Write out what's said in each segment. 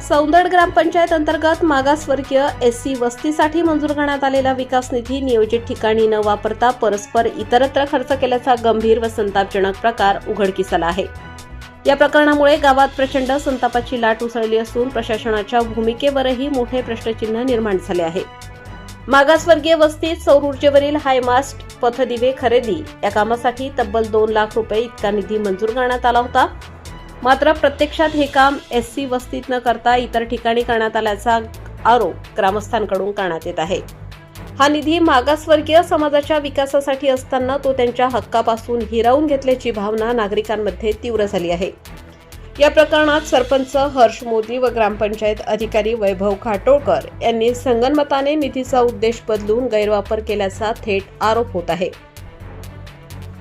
सौंदड ग्रामपंचायत अंतर्गत मागासवर्गीय एससी वस्तीसाठी मंजूर करण्यात आलेला विकास निधी नियोजित ठिकाणी न वापरता परस्पर इतरत्र खर्च केल्याचा गंभीर व संतापजनक प्रकार उघडकीस आला आहे। या प्रकरणामुळे गावात प्रचंड संतापाची लाट उसळली असून प्रशासनाच्या भूमिकेवरही मोठे प्रश्नचिन्ह निर्माण झाले आहे। मागासवर्गीय वस्तीत सौर ऊर्जेवरील हायमास्ट पथदिवे खरेदी या कामासाठी तब्बल 2 लाख रुपये इतका निधी मंजूर करण्यात आला होता। मात्र प्रत्यक्षात हे काम एससी वस्तीत न करता इतर ठिकाणी करण्यात आल्याचा आरोप ग्रामस्थांकडून करण्यात येत आहे। हा निधी मागासवर्गीय समाजाच्या विकासासाठी असताना तो त्यांच्या हक्कापासून हिरावून घेतल्याची भावना नागरिकांमध्ये तीव्र झाली आहे। या प्रकरणात सरपंच हर्ष मोदी व ग्रामपंचायत अधिकारी वैभव खाटोळकर यांनी संगनमताने निधीचा उद्देश बदलून गैरवापर केल्याचा थेट आरोप होत आहे।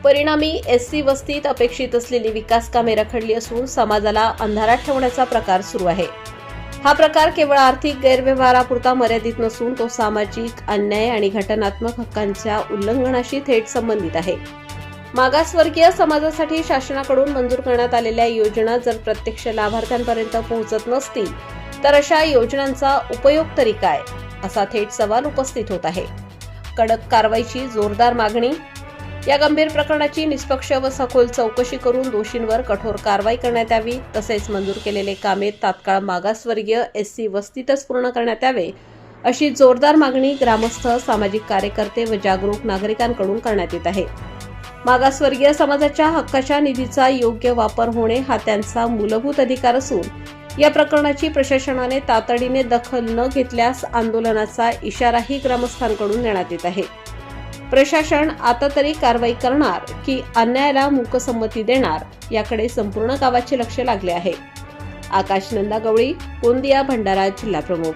परिणामी एससी वस्तीत अपेक्षित असलेली विकास कामे रखडली असून समाजाला अंधारात ठेवण्याचा प्रकार सुरू आहे। हा प्रकार केवळ आर्थिक गैरव्यवहारापुरता मर्यादित नसून तो सामाजिक अन्याय आणि घटनात्मक हक्कांच्या उल्लंघनाशी थेट संबंधित आहे। मागासवर्गीय समाजासाठी शासनाकडून मंजूर करण्यात आलेल्या योजना जर प्रत्यक्ष लाभार्थ्यांपर्यंत पोहोचत नसतील तर अशा योजनांचा उपयोग तरी काय, असा थेट सवाल उपस्थित होत आहे। कडक कारवाईची जोरदार मागणी। या गंभीर प्रकरणाची निष्पक्ष व सखोल चौकशी करून दोषींवर कठोर कारवाई करण्यात यावी, तसेच मंजूर केलेले कामे तात्काळ मागासवर्गीय एससी वस्तीतच पूर्ण करण्यात यावे, अशी जोरदार मागणी ग्रामस्थ, सामाजिक कार्यकर्ते व जागरूक नागरिकांकडून करण्यात येत आहे। मागासवर्गीय समाजाच्या हक्काच्या निधीचा योग्य वापर होणे हा त्यांचा मूलभूत अधिकार असून या प्रकरणाची प्रशासनाने तातडीने दखल न घेतल्यास आंदोलनाचा इशाराही ग्रामस्थांकडून देण्यात येत आहे। प्रशासन आता तरी कारवाई करणार की अन्यायाला मूकसंमती देणार, याकडे संपूर्ण गावाचे लक्ष लागले आहे। आकाश नंदा गवळी, गोंदिया, भंडारा जिल्हा प्रमुख।